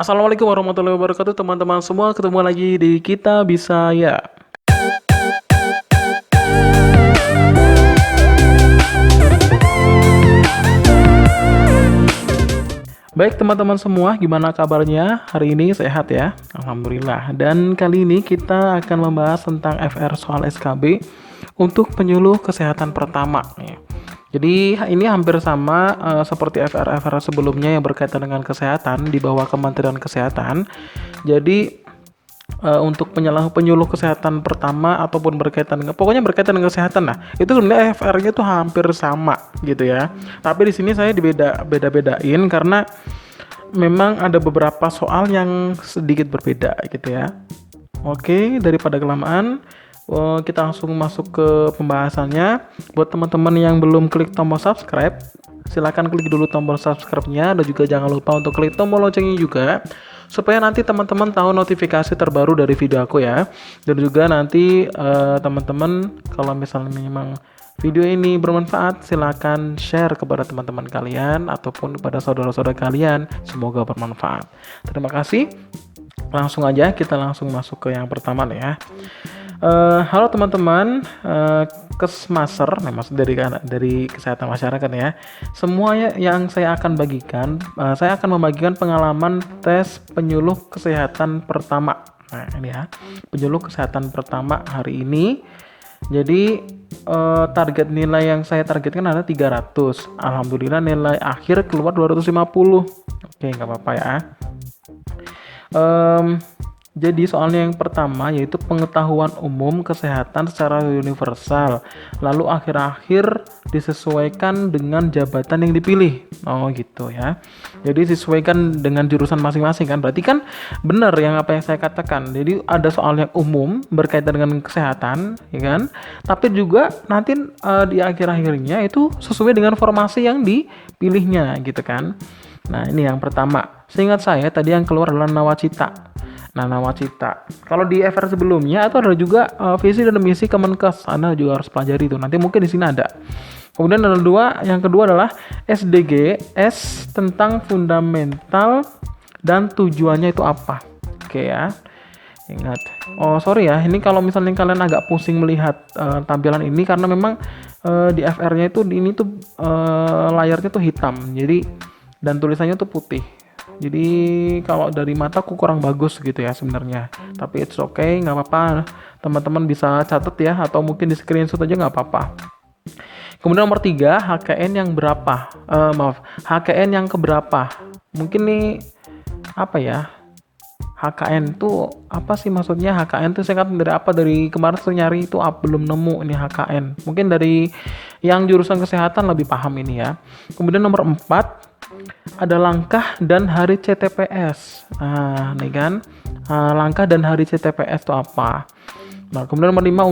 Assalamualaikum warahmatullahi wabarakatuh teman-teman semua, ketemu lagi di Kita Bisa Ya. Baik teman-teman semua, gimana kabarnya? Hari ini sehat ya? Alhamdulillah. Dan kali ini kita akan membahas tentang FR soal SKB untuk penyuluh kesehatan pertama ya. Jadi ini hampir sama seperti FR-FR sebelumnya yang berkaitan dengan kesehatan di bawah Kementerian Kesehatan. Jadi untuk penyuluh kesehatan pertama ataupun berkaitan dengan pokoknya berkaitan dengan kesehatan, nah itu sebenarnya FR-nya tuh hampir sama gitu ya. Tapi di sini saya beda-bedain karena memang ada beberapa soal yang sedikit berbeda gitu ya. Oke, daripada kelamaan, kita langsung masuk ke pembahasannya. Buat teman-teman yang belum klik tombol subscribe, silakan klik dulu tombol subscribe-nya dan juga jangan lupa untuk klik tombol loncengnya juga supaya nanti teman-teman tahu notifikasi terbaru dari video aku ya. Dan juga nanti teman-teman kalau misalnya memang video ini bermanfaat, silakan share kepada teman-teman kalian ataupun kepada saudara-saudara kalian. Semoga bermanfaat. Terima kasih. Langsung aja kita langsung masuk ke yang pertama nih ya. Halo teman-teman, Kesmaser, maksud dari kesehatan masyarakat ya. Semua yang saya akan bagikan, saya akan membagikan pengalaman tes penyuluh kesehatan pertama. Nah ini ya, penyuluh kesehatan pertama hari ini. Jadi target nilai yang saya targetkan adalah 300. Alhamdulillah nilai akhir keluar 250. Oke, nggak apa-apa ya. Jadi soalnya yang pertama yaitu pengetahuan umum kesehatan secara universal. Lalu akhir-akhir disesuaikan dengan jabatan yang dipilih. Oh gitu ya. Jadi disesuaikan dengan jurusan masing-masing kan. Berarti kan benar yang apa yang saya katakan. Jadi ada soal yang umum berkaitan dengan kesehatan, ya kan? Tapi juga nanti di akhir-akhirnya itu sesuai dengan formasi yang dipilihnya gitu kan. Nah ini yang pertama. Seingat saya tadi yang keluar adalah nawacita. Nah, nawacita. Kalau di FR sebelumnya itu ada juga visi dan misi Kemenkes. Anda juga harus pelajari itu. Nanti mungkin di sini ada. Kemudian ada yang kedua adalah SDG, S tentang fundamental dan tujuannya itu apa. Oke ya. Ingat. Oh, sorry ya. Ini kalau misalnya kalian agak pusing melihat tampilan ini karena memang di FR-nya itu ini tuh layarnya tuh hitam. Jadi dan tulisannya tuh putih. Jadi kalau dari mataku kurang bagus gitu ya sebenarnya. Tapi it's okay, nggak apa-apa. Teman-teman bisa catat ya atau mungkin di screenshot aja nggak apa-apa. Kemudian nomor 3, HKN yang berapa? HKN yang keberapa? Mungkin nih apa ya? HKN tuh apa sih maksudnya? HKN tuh singkatan dari apa? Dari kemarin tuh nyari itu belum nemu ini HKN. Mungkin dari yang jurusan kesehatan lebih paham ini ya. Kemudian nomor 4 ada langkah dan hari CTPS. Nah, nih kan. Langkah dan hari CTPS itu apa? Nah, kemudian nomor 5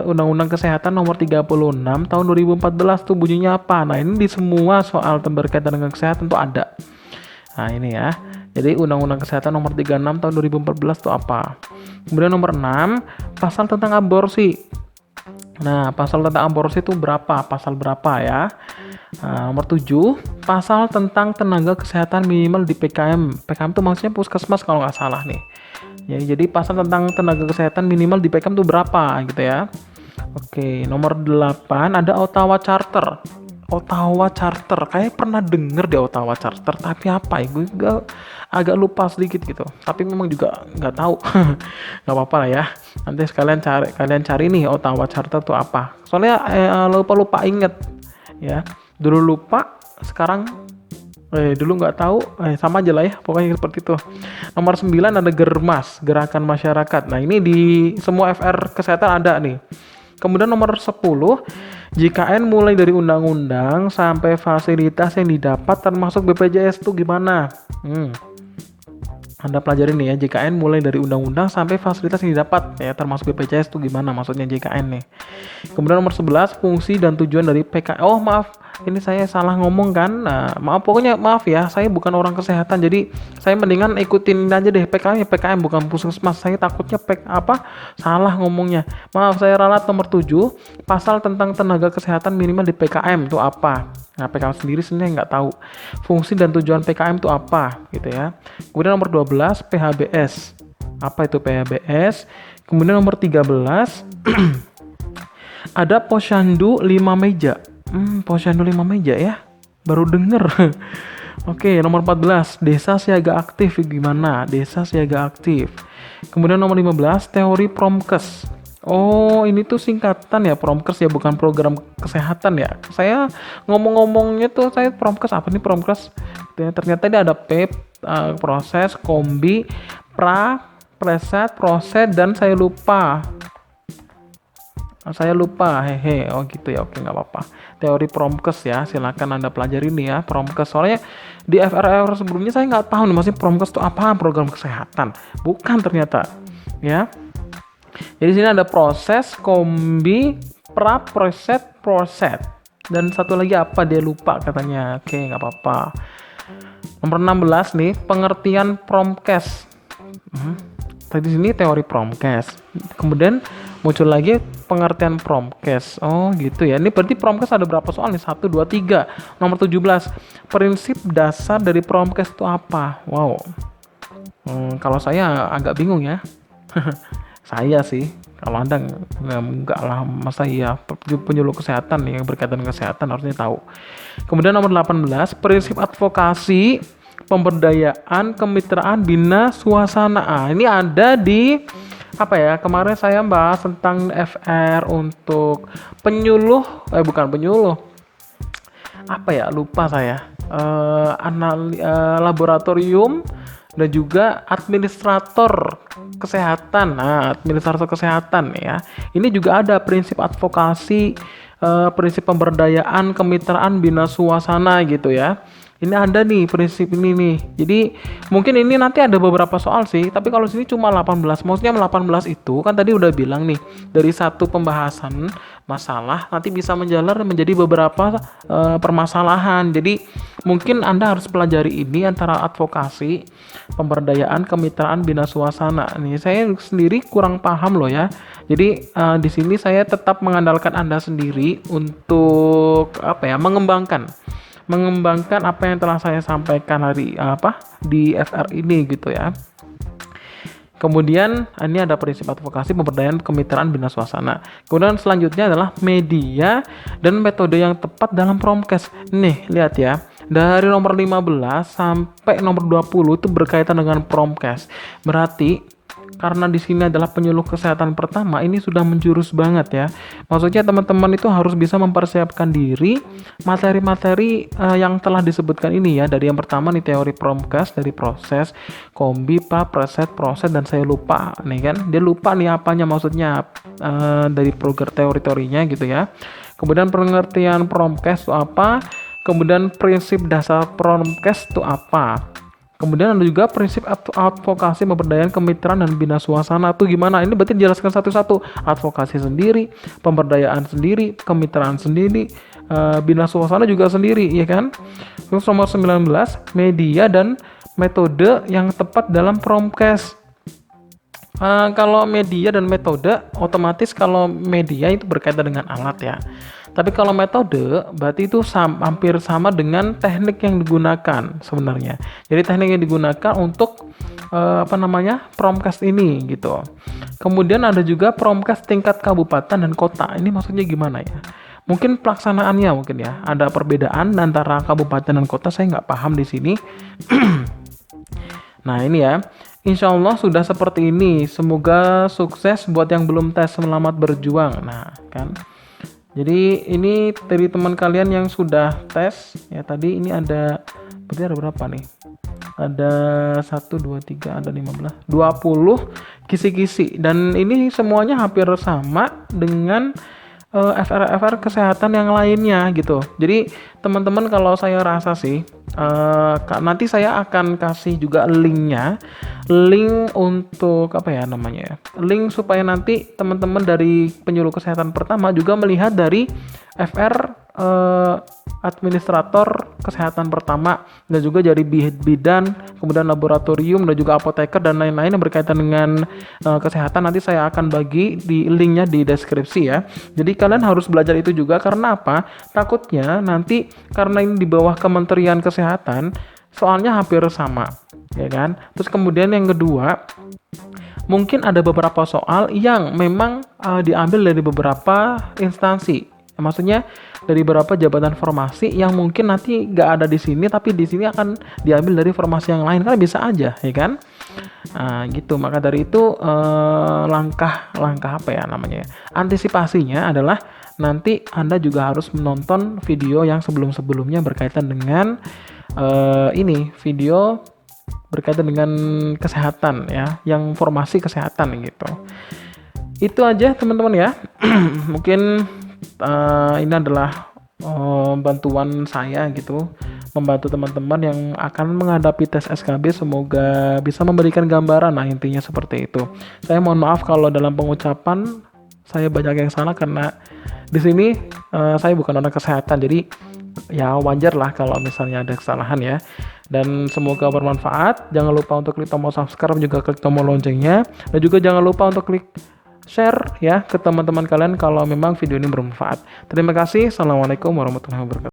Undang-Undang Kesehatan nomor 36 tahun 2014 tuh bunyinya apa? Nah, ini di semua soal berkaitan dengan kesehatan tuh ada. Nah, ini ya. Jadi Undang-Undang Kesehatan nomor 36 tahun 2014 itu apa? Kemudian nomor 6, pasal tentang aborsi. Nah, pasal tentang aborsi itu berapa? Pasal berapa ya? Nah, nomor 7, pasal tentang tenaga kesehatan minimal di PKM. PKM itu maksudnya puskesmas kalau nggak salah nih. Ya, jadi pasal tentang tenaga kesehatan minimal di PKM itu berapa gitu ya? Oke, nomor 8 ada Ottawa Charter. Ottawa Charter, kayak pernah denger deh Ottawa Charter, tapi apa ya? Gue agak lupa sedikit gitu. Tapi memang juga nggak tahu. Nggak apa-apa lah ya. Nanti kalian cari nih Ottawa Charter itu apa. Soalnya lupa inget ya. Dulu lupa, sekarang dulu nggak tahu, sama aja lah ya. Pokoknya seperti itu. Nomor 9 ada Germas, Gerakan Masyarakat. Nah ini di semua FR kesehatan ada nih. Kemudian nomor 10, JKN mulai dari undang-undang sampai fasilitas yang didapat termasuk BPJS itu gimana? Anda pelajarin nih ya, JKN mulai dari undang-undang sampai fasilitas yang didapat ya termasuk BPJS itu gimana maksudnya JKN nih. Kemudian nomor 11, fungsi dan tujuan dari PK. Oh maaf, ini saya salah ngomong kan. Nah, maaf ya, saya bukan orang kesehatan, jadi saya mendingan ikutin aja deh PKM, PKM bukan puskesmas. Saya takutnya salah ngomongnya. Maaf, saya ralat nomor 7, pasal tentang tenaga kesehatan minimal di PKM itu apa. Nah, PKM sendiri sebenarnya nggak tahu fungsi dan tujuan PKM itu apa gitu ya. Kemudian nomor 12, PHBS. Apa itu PHBS? Kemudian nomor 13 ada posyandu 5 meja. Posyandu 5 meja ya. Baru denger. Oke, nomor 14, desa siaga aktif gimana? Desa siaga aktif. Kemudian nomor 15, teori Promkes. Oh, ini tuh singkatan ya, Promkes ya, bukan program kesehatan ya. Saya ngomong-ngomongnya tuh saya Promkes, apa nih Promkes? Ternyata dia ada proses, kombi, preset, proses, dan saya lupa, hehe. Oh gitu ya, oke, nggak apa-apa. Teori Promkes ya, silakan Anda pelajari nih ya, Promkes. Soalnya di FRR sebelumnya saya nggak tahu nih, maksudnya Promkes itu apaan, program kesehatan. Bukan ternyata, ya. Jadi sini ada proses, kombi, preset, proses. Dan satu lagi apa, dia lupa katanya. Oke, nggak apa-apa. Nomor 16 nih, pengertian Promkes. Tadi sini teori Promkes. Kemudian muncul lagi pengertian Promkes. Oh gitu ya. Ini berarti Promkes ada berapa soal nih? 1, 2, 3. Nomor 17. Prinsip dasar dari Promkes itu apa? Wow. Kalau saya agak bingung ya. Saya sih. Kalau Anda enggak lah, masa iya penyuluh kesehatan yang berkaitan dengan kesehatan harusnya tahu. Kemudian nomor 18, prinsip advokasi, pemberdayaan, kemitraan, bina, suasana. Ini ada di apa ya? Kemarin saya bahas tentang FR untuk bukan penyuluh. Apa ya? Lupa saya. Laboratorium dan juga administrator kesehatan. Nah, administrator kesehatan ya. Ini juga ada prinsip advokasi, prinsip pemberdayaan, kemitraan, bina suasana gitu ya. Ini ada nih prinsip ini nih. Jadi mungkin ini nanti ada beberapa soal sih, tapi kalau sini cuma 18. Maksudnya 18 itu kan tadi udah bilang nih, dari satu pembahasan masalah nanti bisa menjalar menjadi beberapa permasalahan. Jadi mungkin Anda harus pelajari ini antara advokasi, pemberdayaan, kemitraan, bina suasana. Nih saya sendiri kurang paham loh ya. Jadi di sini saya tetap mengandalkan Anda sendiri untuk mengembangkan apa yang telah saya sampaikan di FR ini gitu ya. Kemudian ini ada prinsip advokasi, pemberdayaan, kemitraan, bina suasana. Kemudian selanjutnya adalah media dan metode yang tepat dalam Promkes. Nih, lihat ya. Dari nomor 15 sampai nomor 20 itu berkaitan dengan Promkes. Berarti karena di sini adalah penyuluh kesehatan pertama, ini sudah menjurus banget ya. Maksudnya teman-teman itu harus bisa mempersiapkan diri materi-materi yang telah disebutkan ini ya. Dari yang pertama nih teori Promkes, dari proses, kombi, preset, proses, dan saya lupa nih kan. Dia lupa nih apanya maksudnya dari program teori-teorinya gitu ya. Kemudian pengertian Promkes itu apa? Kemudian prinsip dasar Promkes itu apa? Kemudian ada juga prinsip advokasi, pemberdayaan, kemitraan, dan bina suasana itu gimana? Ini berarti dijelaskan satu-satu. Advokasi sendiri, pemberdayaan sendiri, kemitraan sendiri, bina suasana juga sendiri, ya kan? Terus nomor 19, media dan metode yang tepat dalam Promkes. Kalau media dan metode, otomatis kalau media itu berkaitan dengan alat ya. Tapi kalau metode, berarti itu hampir sama dengan teknik yang digunakan sebenarnya. Jadi teknik yang digunakan untuk Promkes ini gitu. Kemudian ada juga Promkes tingkat kabupaten dan kota. Ini maksudnya gimana ya? Mungkin pelaksanaannya mungkin ya. Ada perbedaan antara kabupaten dan kota. Saya nggak paham di sini. Nah ini ya. Insya Allah sudah seperti ini. Semoga sukses buat yang belum tes, selamat berjuang. Nah kan. Jadi ini dari teman kalian yang sudah tes ya, tadi ini berarti ada berapa nih? Ada 1, 2, 3, ada 15, 20 kisi-kisi, dan ini semuanya hampir sama dengan FR kesehatan yang lainnya gitu. Jadi teman-teman kalau saya rasa sih nanti saya akan kasih juga link untuk link supaya nanti teman-teman dari penyuluh kesehatan pertama juga melihat dari FR administrator kesehatan pertama, dan juga jadi bidan, kemudian laboratorium, dan juga apoteker dan lain-lain yang berkaitan dengan kesehatan. Nanti saya akan bagi di linknya di deskripsi ya. Jadi kalian harus belajar itu juga, karena apa? Takutnya nanti karena ini di bawah Kementerian Kesehatan, soalnya hampir sama, ya kan? Terus kemudian yang kedua, mungkin ada beberapa soal yang memang diambil dari beberapa instansi. Maksudnya dari beberapa jabatan formasi yang mungkin nanti nggak ada di sini, tapi di sini akan diambil dari formasi yang lain, kan bisa aja, ya kan? Nah, gitu. Maka dari itu langkah apa ya namanya? Antisipasinya adalah nanti Anda juga harus menonton video yang sebelum-sebelumnya berkaitan dengan video berkaitan dengan kesehatan ya, yang formasi kesehatan gitu. Itu aja teman-teman ya. Mungkin ini adalah bantuan saya gitu, membantu teman-teman yang akan menghadapi tes SKB. Semoga bisa memberikan gambaran, nah intinya seperti itu. Saya mohon maaf kalau dalam pengucapan saya banyak yang salah, karena di sini saya bukan orang kesehatan, jadi ya wajar lah kalau misalnya ada kesalahan ya. Dan semoga bermanfaat. Jangan lupa untuk klik tombol subscribe, juga klik tombol loncengnya, dan juga jangan lupa untuk klik share ya ke teman-teman kalian kalau memang video ini bermanfaat. Terima kasih. Assalamualaikum warahmatullahi wabarakatuh.